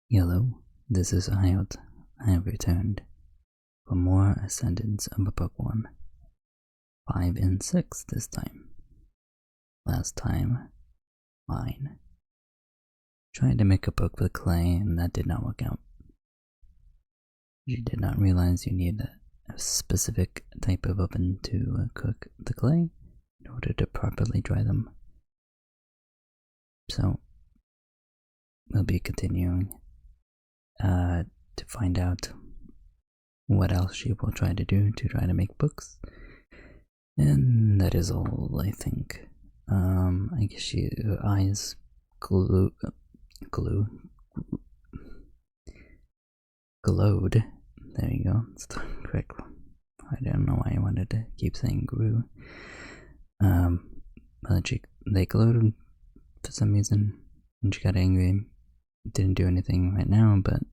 Hello, this is Ayot. I have returned for more Ascendance of a Bookworm. 5 and 6 this time. Last time, Myne tried to make a book with clay and that did not work out. She did not realize you need a specific type of oven to cook the clay in order to properly dry them. So, we'll be continuing to find out what else she will try to do to try to make books. And that is all, I think. I guess her eyes glowed. There you go. It's the correct one. I don't know why I wanted to keep saying grew. But they glowed for some reason, and she got angry. Didn't do anything right now, but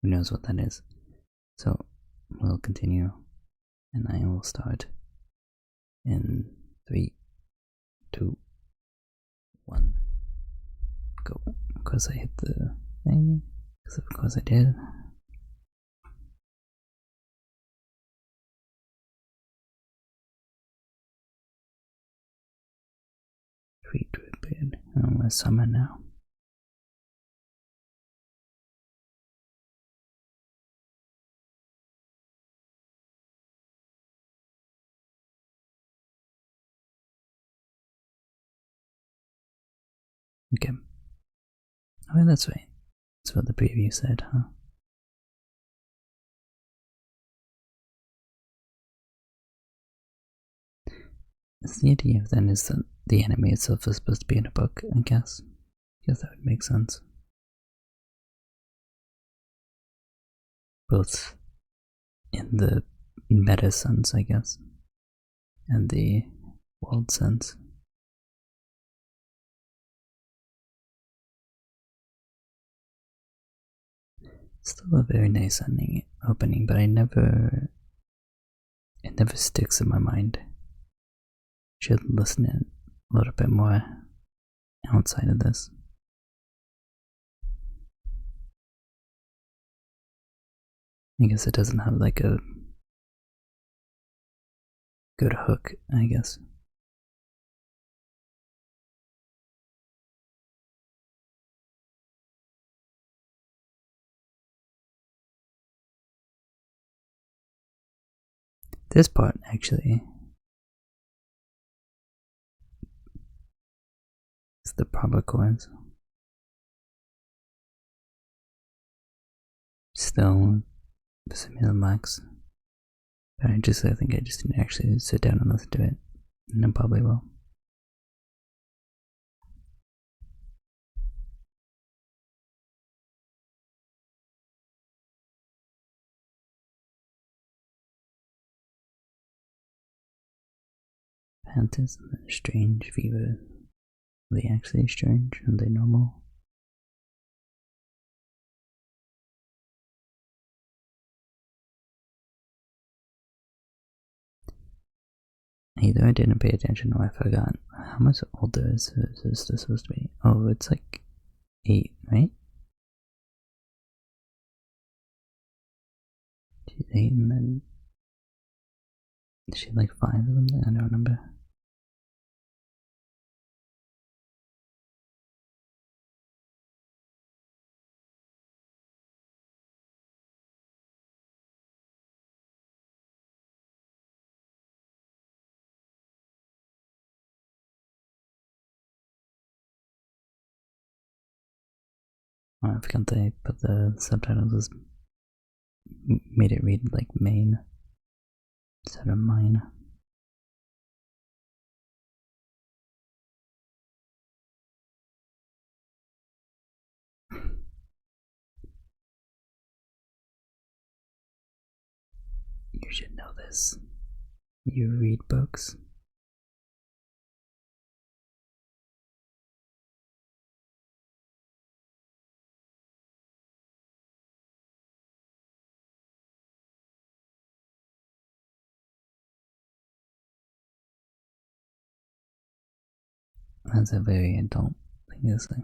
who knows what that is. So we'll continue, and I will start in 3, 2, 1, go. Of course I hit the thing, because of course I did. Sweet Druid, I'm gonna summon now. Okay. Oh, that's right. That's what the preview said, huh? The idea then is that the enemy itself is supposed to be in a book, I guess. I guess that would make sense. Both in the meta sense, I guess, and the world sense. Still a very nice opening, but it never sticks in my mind. Should listen in a little bit more outside of this. I guess it doesn't have like a good hook, I guess. This part actually is the proper chords. Still similar max. But I think I just didn't actually sit down and listen to it. And I probably will. Panthers and then strange fever. Are they actually strange? Are they normal? Either I didn't pay attention or I forgot. How much older is this supposed to be? Oh, it's like 8, right? She's 8 and then... Is she like 5 or something? I don't remember. Oh, I forgot they put the subtitles as... made it read like Myne instead of Myne. You should know this. You read books. That's a very adult thing to say.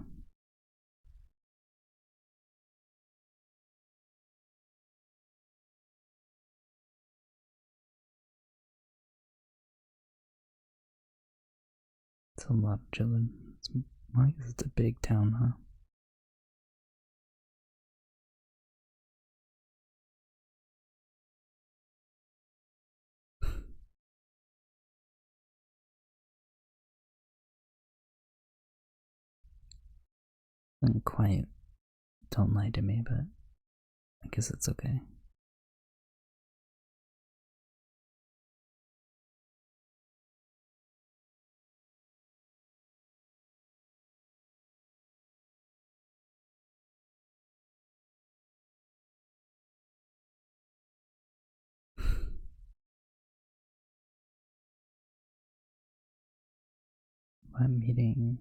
It's a lot of children. I guess it's a big town, huh? And quiet. Don't lie to me, but I guess it's okay. What meeting?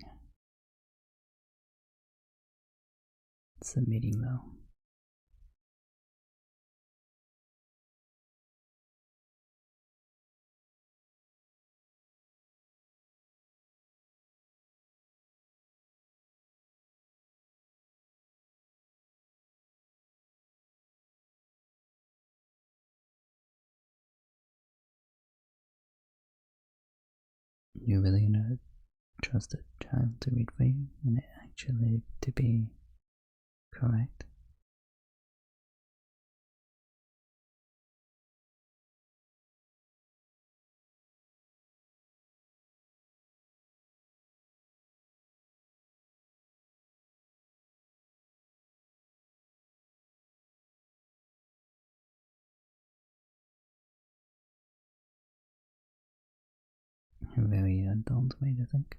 It's a meeting though. You're really gonna trust a child to read for you and it actually to be correct? A very adult way to think.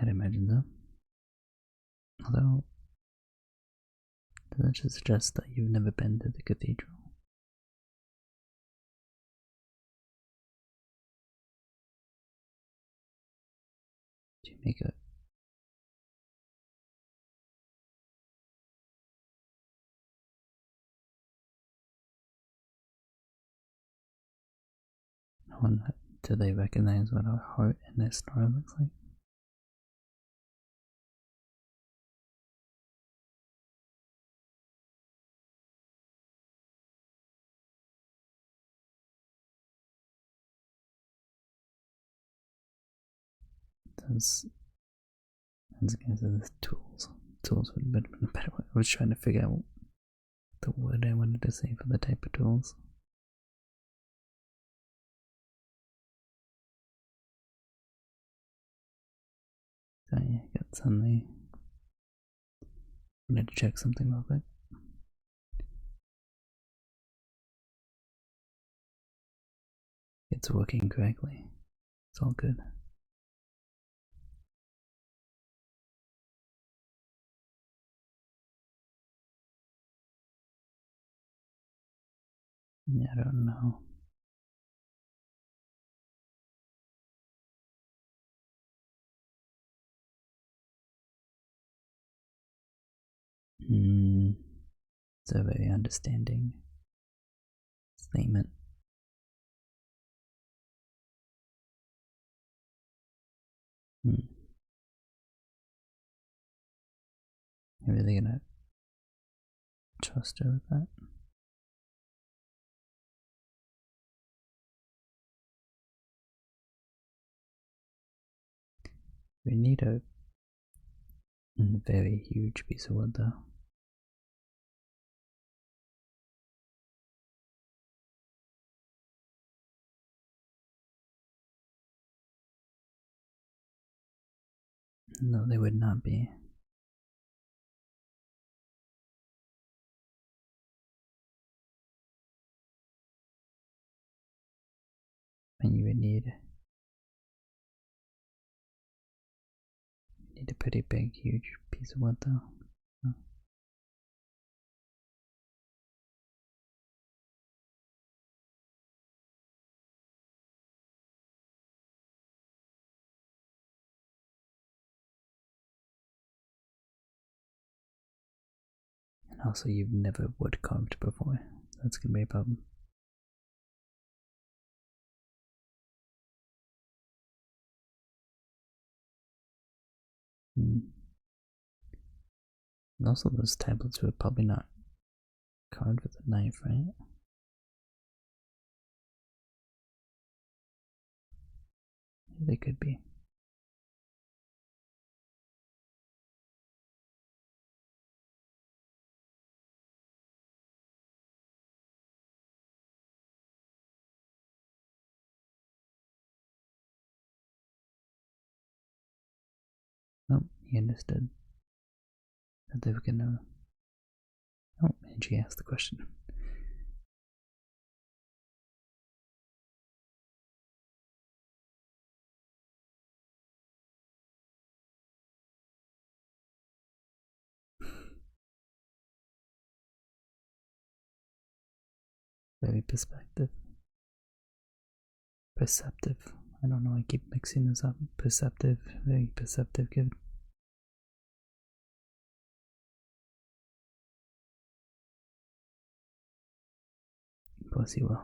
I'd imagine so. Although, does that just suggest that you've never been to the cathedral? Do you make a do they recognize what a heart in their star looks like? Those guys are the tools. Tools would have been a better way. I was trying to figure out the word I wanted to say for the type of tools. So yeah, I got suddenly wanted to check something real quick. It's working correctly. It's all good. Yeah, I don't know. It's a very understanding statement. You're really gonna trust her with that? We need a very huge piece of wood though. No, they would not be. And you would need a pretty big, huge piece of wood though. And also, you've never wood carved before. That's gonna be a problem. And also, those tablets were probably not carved with a knife, right? They could be. Oh, he understood that they were gonna. Oh, and she asked the question. Very perspective. Perceptive. I don't know, I keep mixing this up. Perceptive, very perceptive, good. Of course you will.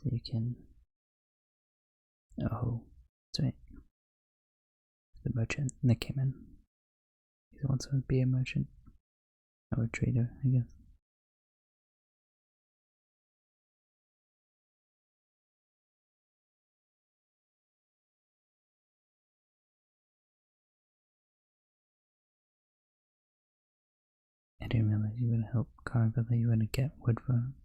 So you can. Oh, that's right. The merchant that came in. He wants to be a merchant. Or a trader, I guess. I didn't realize you would help carve. I thought you were gonna get wood for him.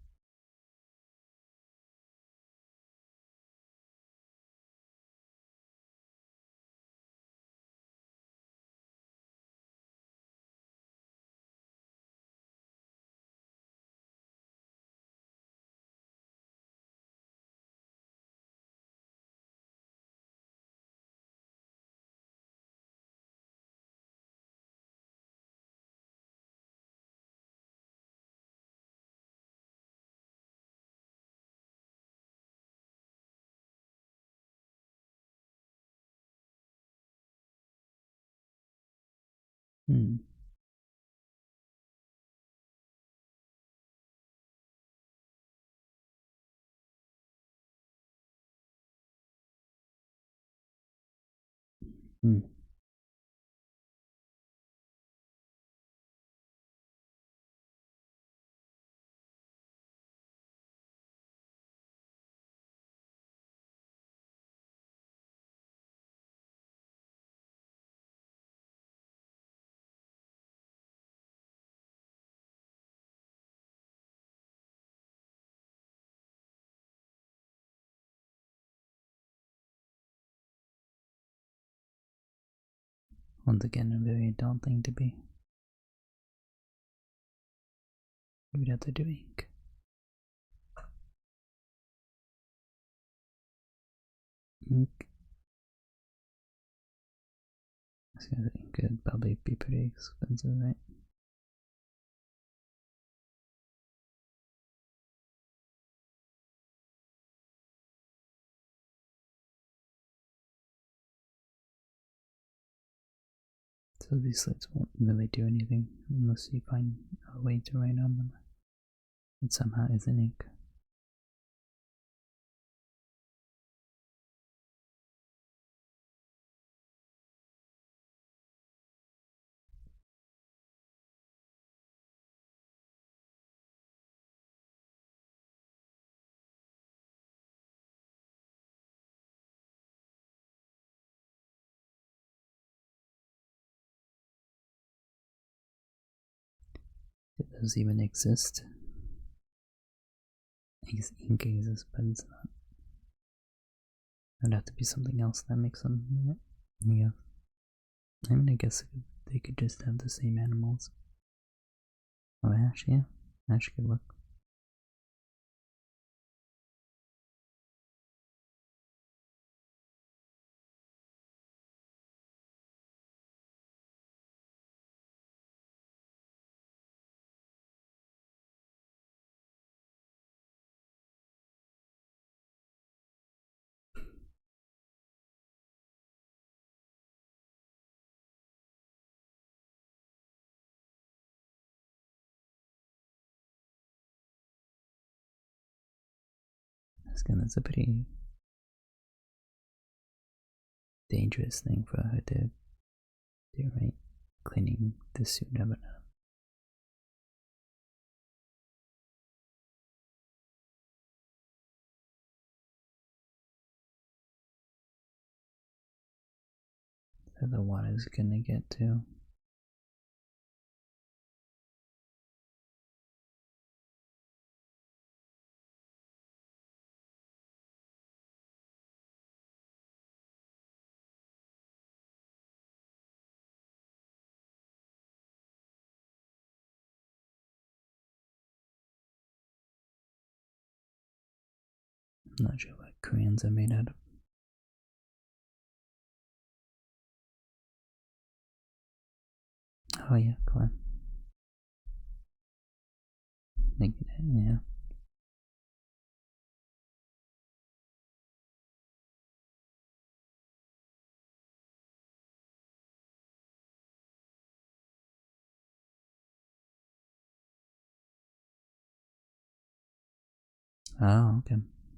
Hmm. Hmm. Once again, a very adult thing to be. What are they doing? Ink. This kind of ink could probably be pretty expensive, right? So these slates won't really do anything unless you find a way to write on them. It somehow isn't ink. It does even exist. I guess ink exists, but it's not. It would have to be something else that makes them. Yeah. I mean, I guess they could just have the same animals. Oh, Ash, yeah. Ash could look. That's a pretty dangerous thing for her to do, right? Cleaning the suit of it. So the water's gonna get to. I'm not sure what Koreans are made out of. Oh yeah, go on. Yeah. Oh, okay.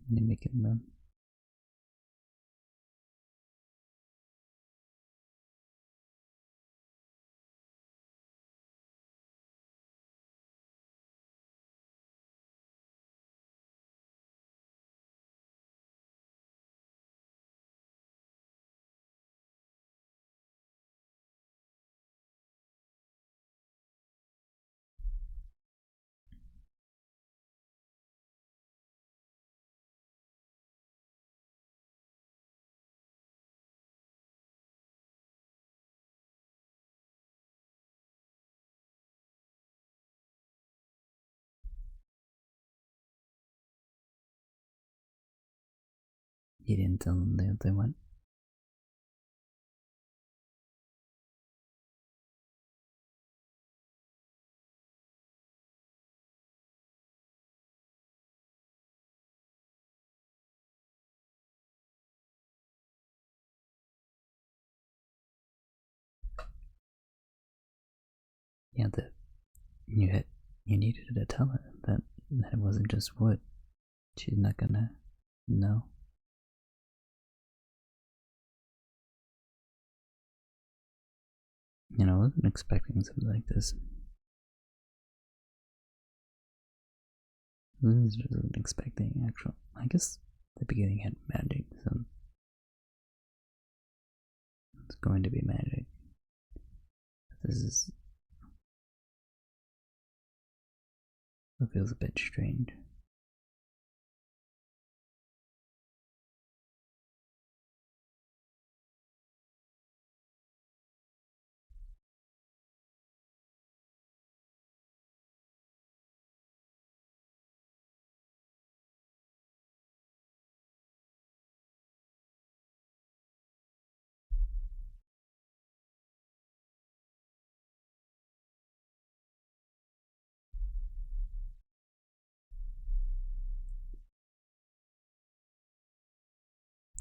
You make it then. You didn't tell them they went. Yeah, you needed to tell her that it wasn't just wood. She's not gonna know. I wasn't expecting something like this. I wasn't expecting actual. I guess the beginning had magic, so it's going to be magic. This is. It feels a bit strange.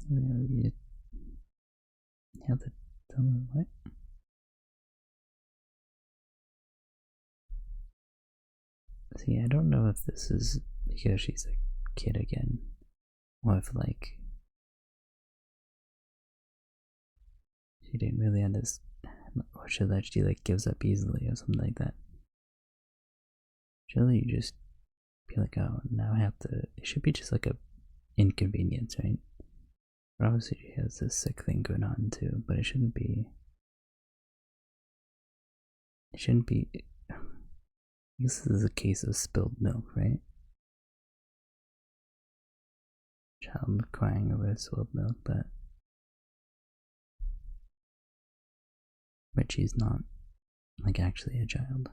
You have to tell them what? See, I don't know if this is because she's a kid again, or if like she didn't really understand, or should that she like gives up easily or something like that. Surely you just be like, oh, now I have to. It should be just like a inconvenience, right? But obviously she has this sick thing going on too, but it shouldn't be. It shouldn't be. I guess this is a case of spilled milk, right? Child crying over spilled milk, but she's not like actually a child.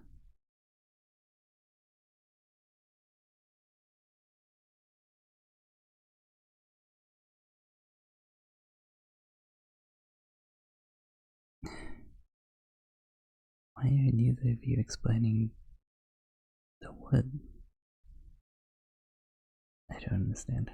Why are neither of you explaining the wood? I don't understand.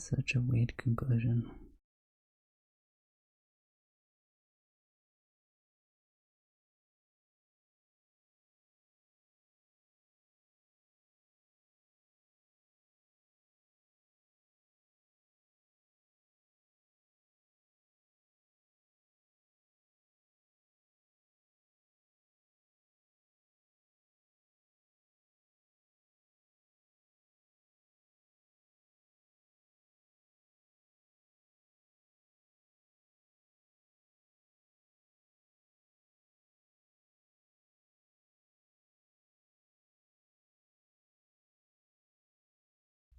such a weird conclusion.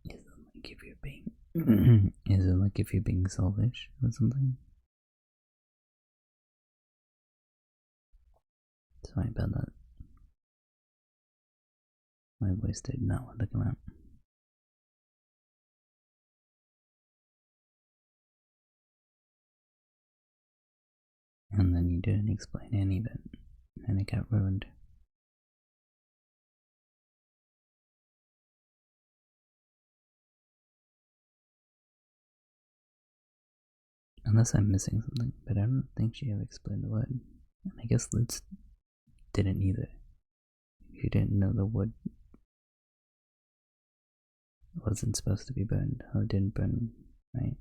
Is it like if you're being is it like if you're being selfish or something? Sorry about that. My voice did not want to come out. And then you didn't explain any of it, and it got ruined. Unless I'm missing something, but I don't think she ever explained the wood. And I guess Lutz didn't either. She didn't know the wood wasn't supposed to be burned. Oh, it didn't burn, right?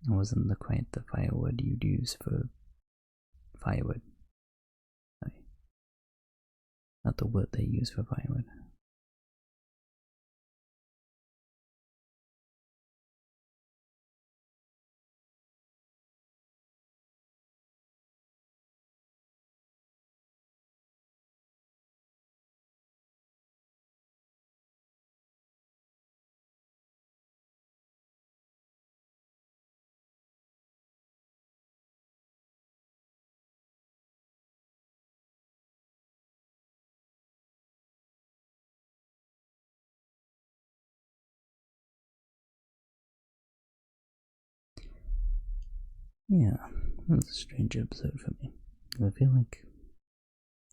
It wasn't quite the firewood you'd use for firewood. Right? Not the wood they use for firewood. Yeah, that was a strange episode for me. I feel like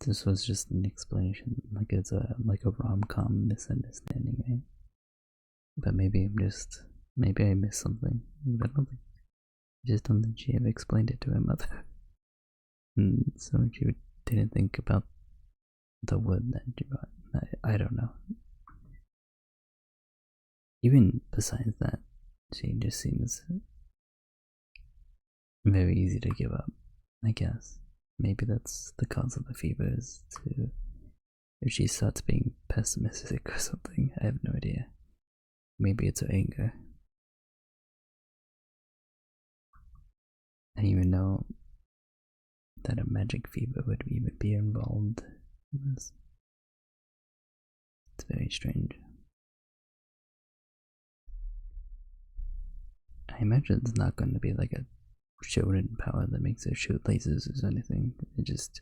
this was just an explanation, like it's a rom-com misunderstanding, right? But maybe maybe I missed something. But I just don't think she ever explained it to her mother. And so she didn't think about the wood that she bought. I don't know. Even besides that, she just seems very easy to give up, I guess. Maybe that's the cause of the fever, is to if she starts being pessimistic or something. I have no idea. Maybe it's her anger. I didn't even know that a magic fever would even be involved in this. It's very strange. I imagine it's not going to be like a shonen power that makes her shoot lasers or anything. It just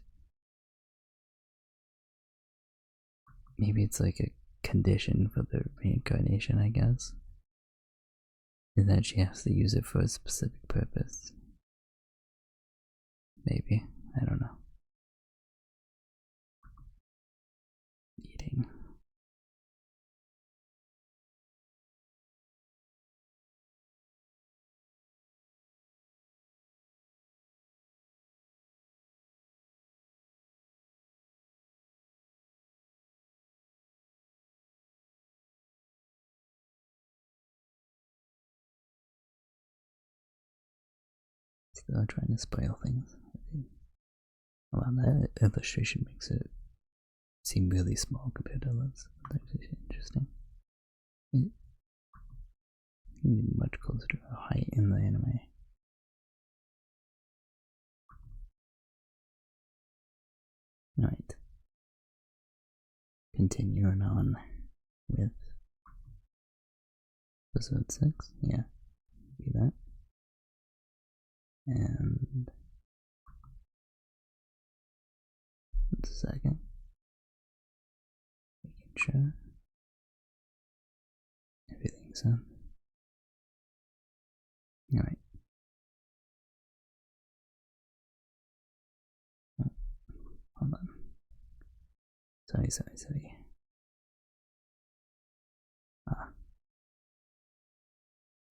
maybe it's like a condition for the reincarnation, I guess. Is that she has to use it for a specific purpose. Maybe. I don't know. Eating. Still trying to spoil things. Well, that illustration makes it seem really small compared to Lutz. That's actually interesting. It much closer to a height in the anime. Alright. Continuing on with episode 6. Yeah. Do that. And just a second. Making sure everything's in. Alright. Oh, hold on. Sorry. Ah.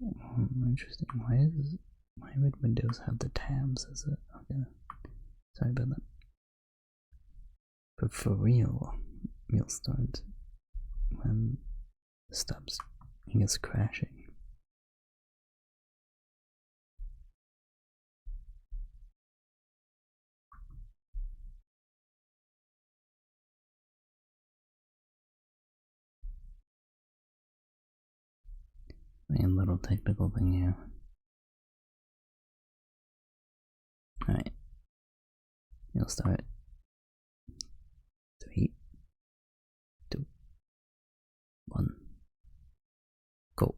Interesting. Why would Windows have the tabs as a okay. Sorry about that. But for real, we'll start when it stops and gets crashing. A little technical thing here. Alright. We'll start. 3, 2, 1. Go.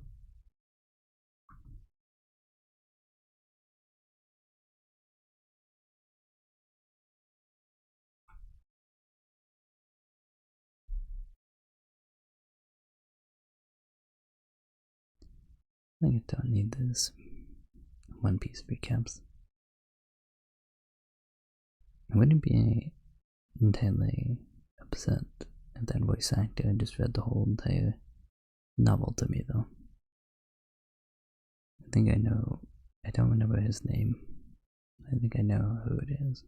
I think I don't need this One Piece recaps. I wouldn't be entirely upset if that voice actor just read the whole entire novel to me, though. I think I know. I don't remember his name. I think I know who it is.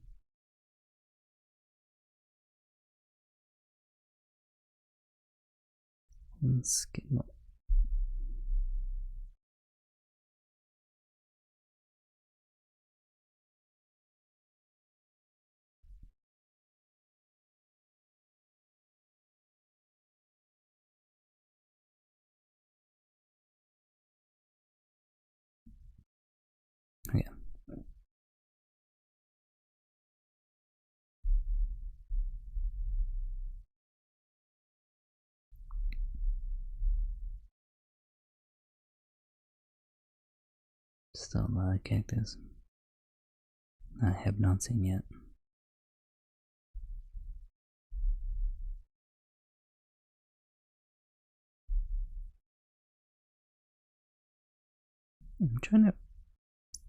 Skidmore. Okay. Still a lot of characters I have not seen yet. I'm trying to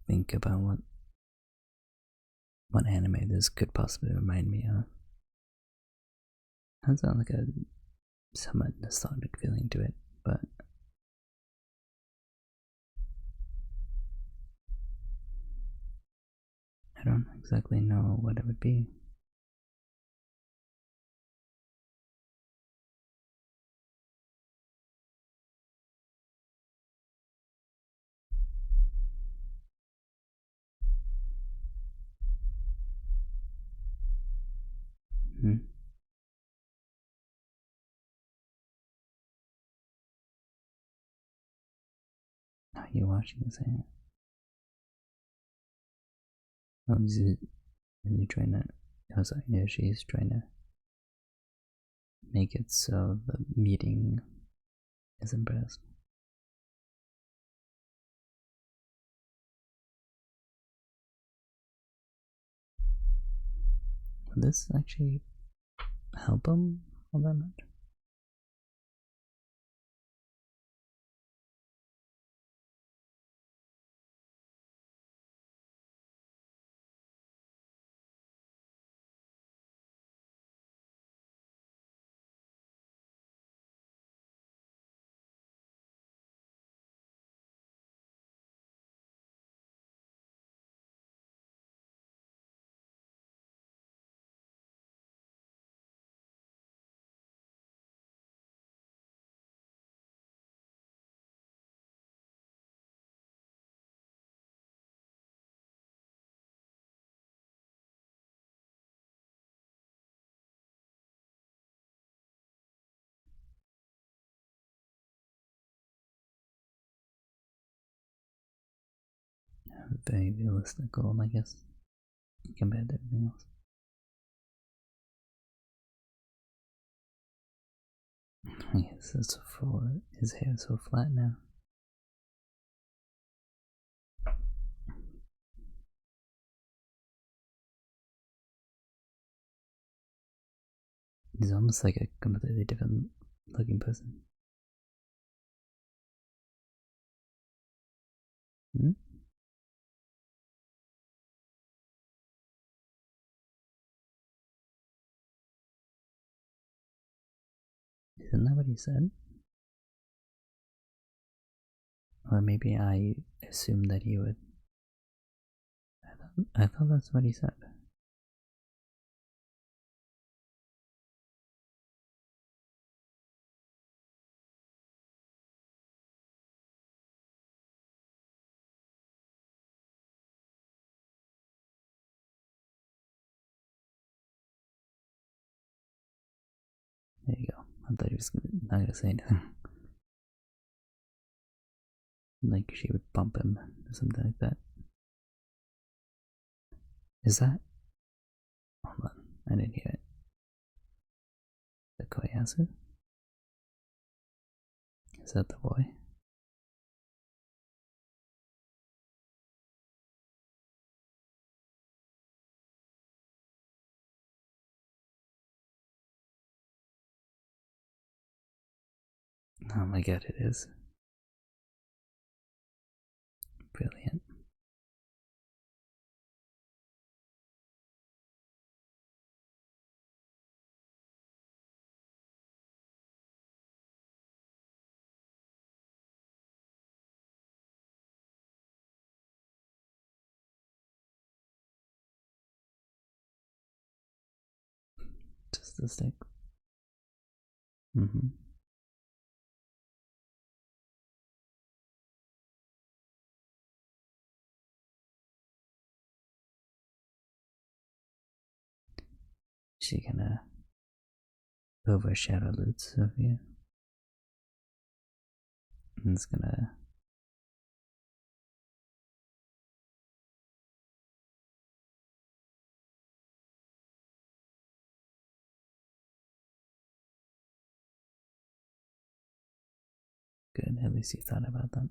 think about what anime this could possibly remind me of. Has like a somewhat nostalgic feeling to it, but I don't exactly know what it would be. Are you watching this? Oh, is he trying to? I was like, yeah, she's trying to make it so the meeting is impressed. Would this actually help him all that much? Very realistic goal, I guess, compared to everything else. I guess that's for his hair so flat now. He's almost like a completely different looking person. Hmm? Isn't that what he said? Or maybe I assumed that you would. I thought that's what he said. There you go. I thought he was not gonna say anything. Like she would bump him or something like that. Is that? Hold on, I didn't hear it. The Koyasu? Is that the boy? Oh my god, it is. Brilliant. Just the stick. Mm-hmm. She gonna overshadow Lutz of you. And it's gonna. Good, at least you thought about that.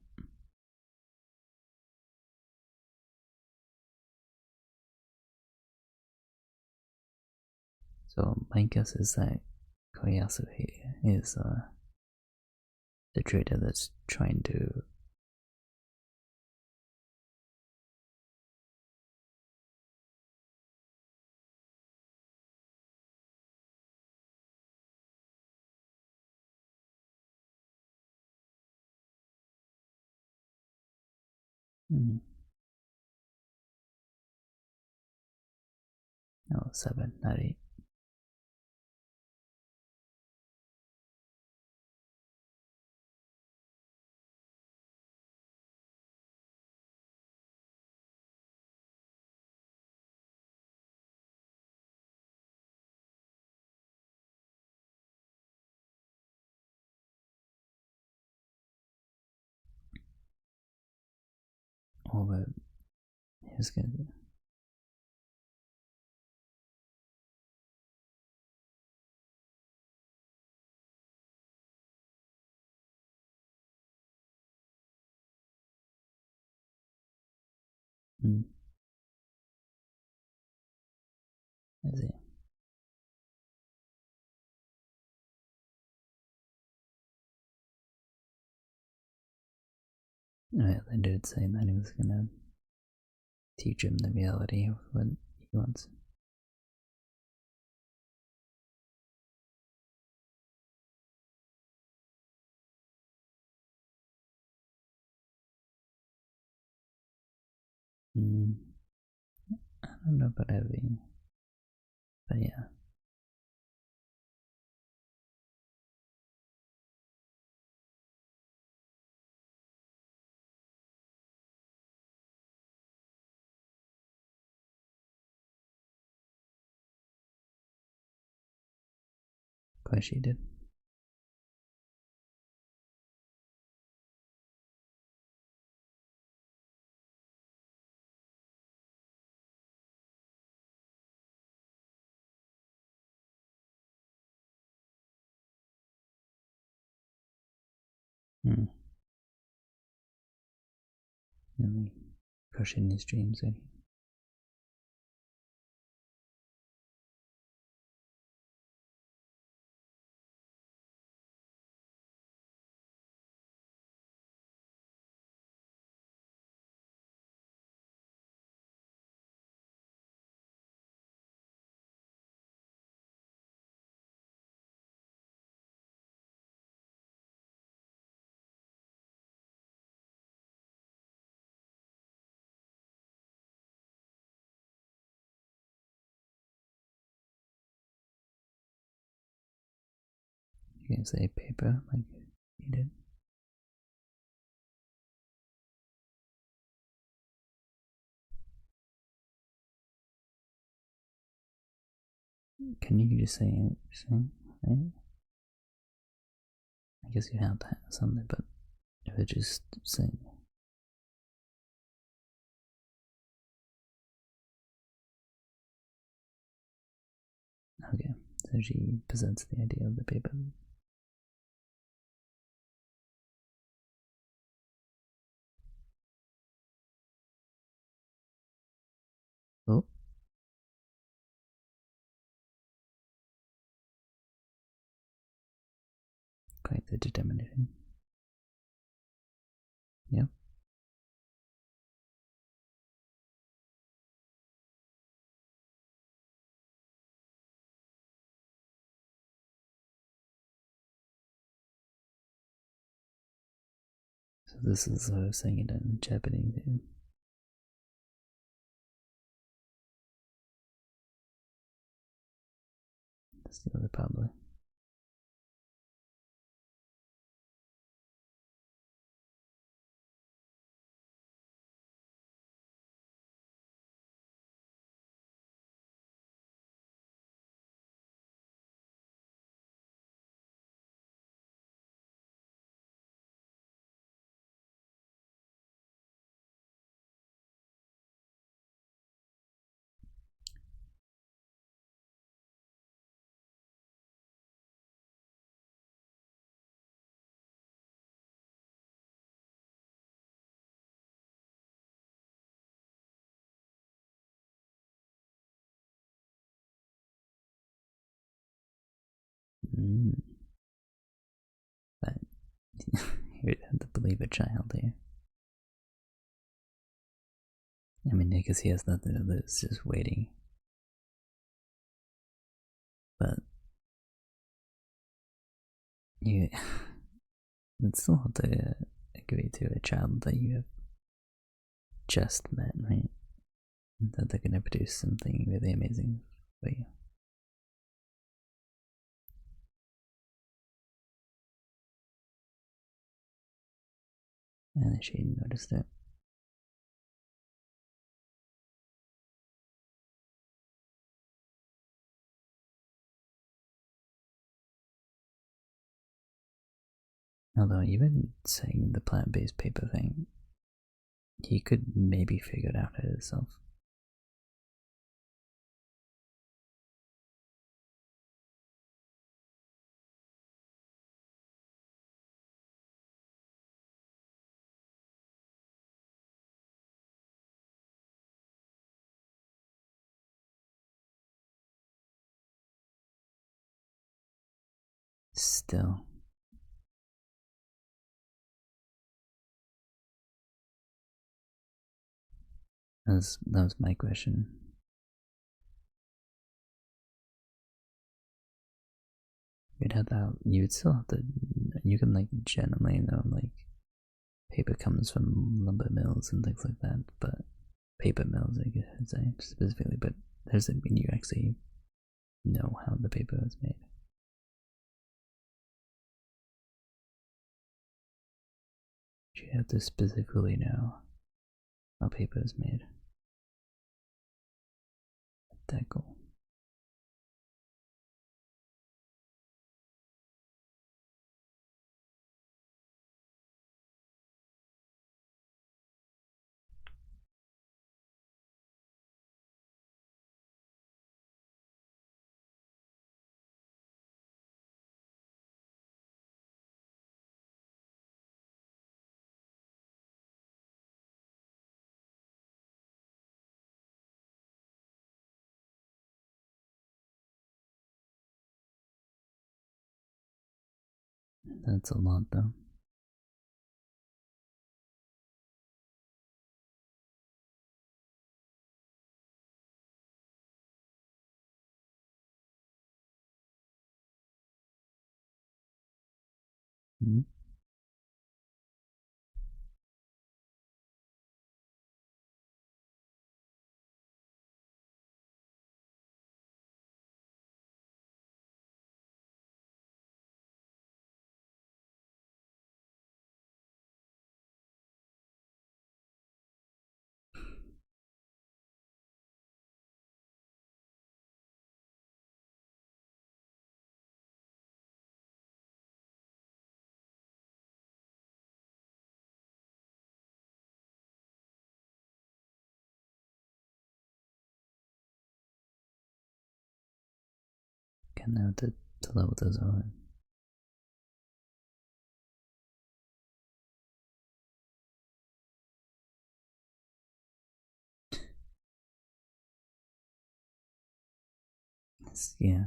So my guess is that Koyasu is the trader that's trying to. Mm, no, 7, not 8. Oh, but he's gonna. Mm, is he? Right, the dude saying that he was gonna teach him the reality of what he wants. Mm, I don't know about heavy, but yeah. Of course she did. Hmm. Really crushing his dreams, eh? You can say paper like you did. Can you just say anything, right? I guess you have to have something, but if it's just saying. Okay, so she presents the idea of the paper. Oh. Quite the determination. Yep. So this is saying it in Japanese too. That's the other probably. But you'd have to believe a child here. I mean, because he has nothing to lose, just waiting. But you would still have to agree to a child that you have just met, right? That they're gonna produce something really amazing for you. And she noticed it. Although even saying the plant-based paper thing, he could maybe figure it out himself. Still. That was my question. You'd still have to, you can like generally know like paper comes from lumber mills and things like that, but paper mills I guess I'd say specifically, but that doesn't mean you actually know how the paper is made. You have to specifically know how paper is made. That cool. That's a lot though. Mm-hmm. I know to level those are. Yeah.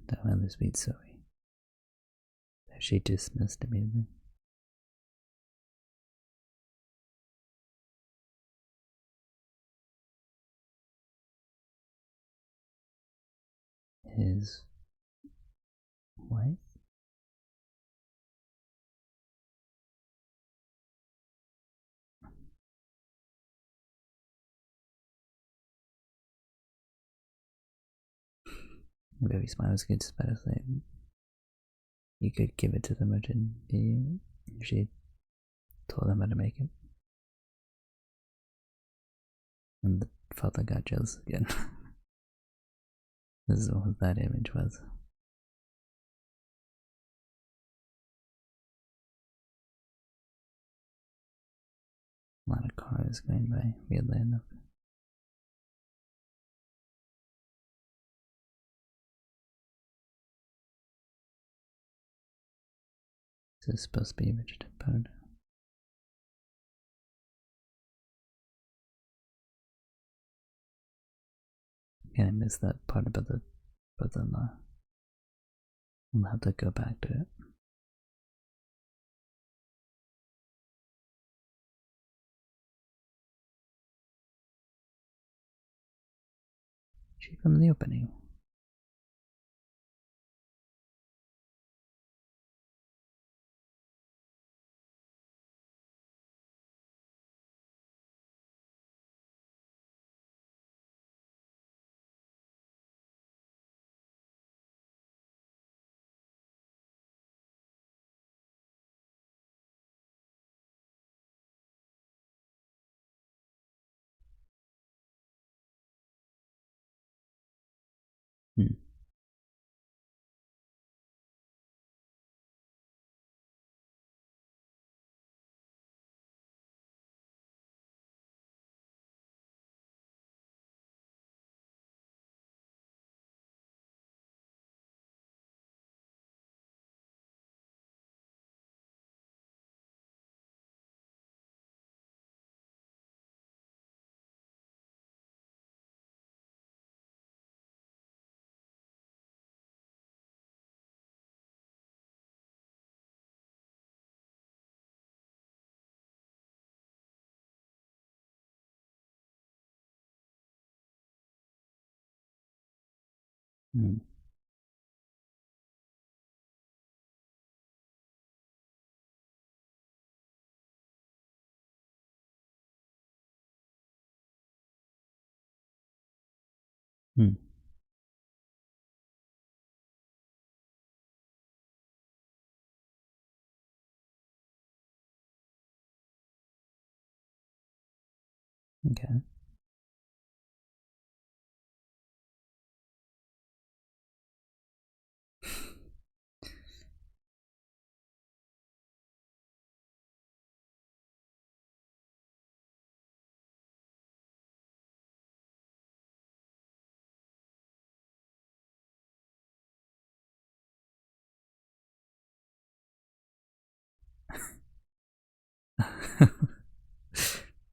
Don't let this beat Zoe. She dismissed immediately. His wife? Baby smiles good despite saying you could give it to them, or didn't you? She told them how to make it. And the father got jealous again. This is what that image was. A lot of cars going by, weirdly enough. This is supposed to be a vegetative powder. Yeah, I missed that part about the brother-in-law. I'll have to go back to it. She from the opening. Hmm. Hmm. Hmm. Okay.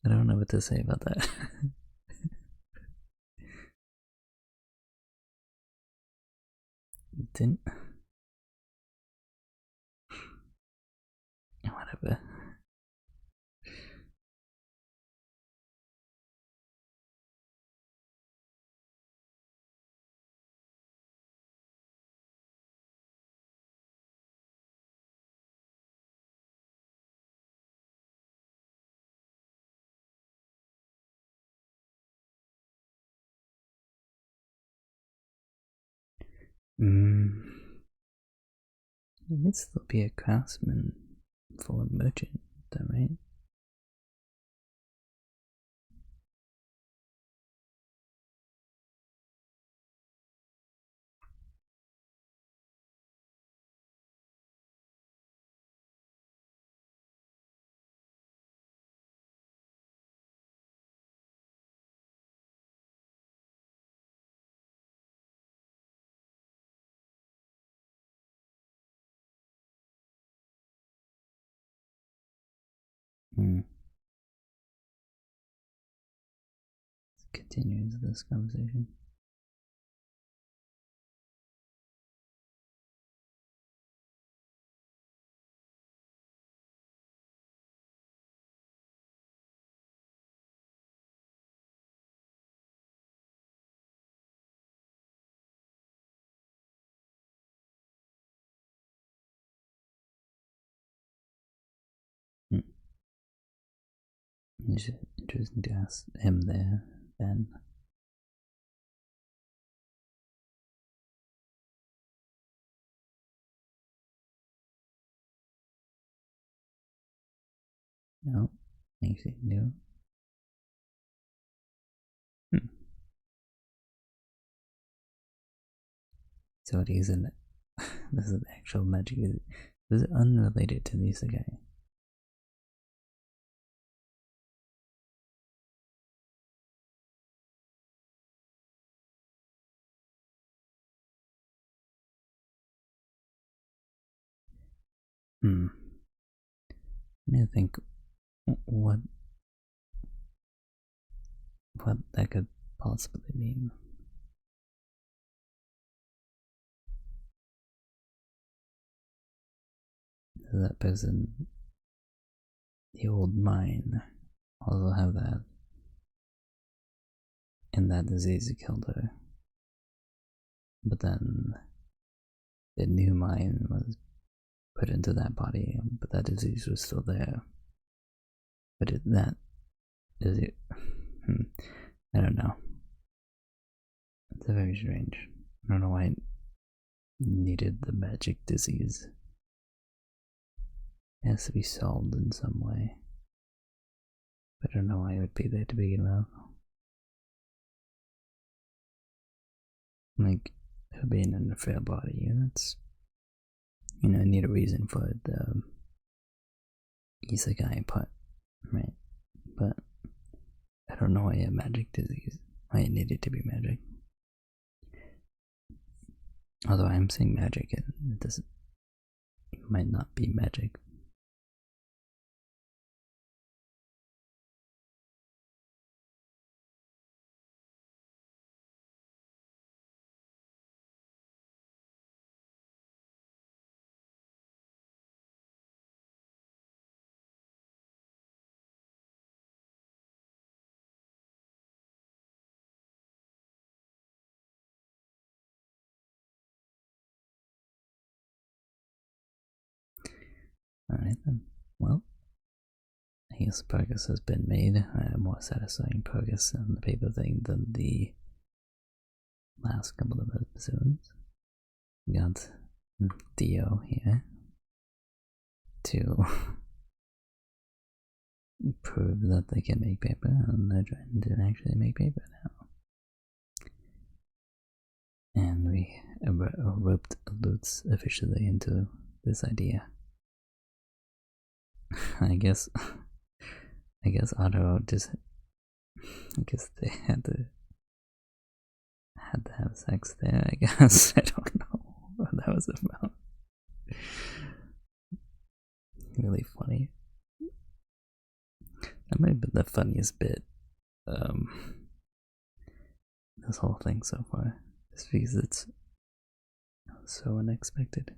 I don't know what to say about that. Didn't. Whatever. You could still be a craftsman for a merchant, though, right? Let's continue this conversation. It's interesting to ask him there, Ben. No, anything new? So what is it? This is actual magic. This is unrelated to this guy. I think what that could possibly mean. That person, the old Myne, also have that, and that disease killed her. But then the new Myne was put into that body, but that disease was still there. But that is it. I don't know. It's very strange. I don't know why it needed the magic disease. It has to be solved in some way. But I don't know why it would be there to begin with. Like, her being in a fair body, that's, I need a reason for the isekai part, right? But I don't know why a magic disease, why it needed to be magic. Although I'm saying magic, it might not be magic. Alright then. Well, I guess progress has been made. More satisfying progress on the paper thing than the last couple of episodes. We got Theo here to prove that they can make paper, and they're trying to actually make paper now. And we roped Lutz officially into this idea. I guess Otto just, I guess they had to have sex there, I guess. I don't know what that was about. Really funny. That might have been the funniest bit, this whole thing so far. Just because it's so unexpected.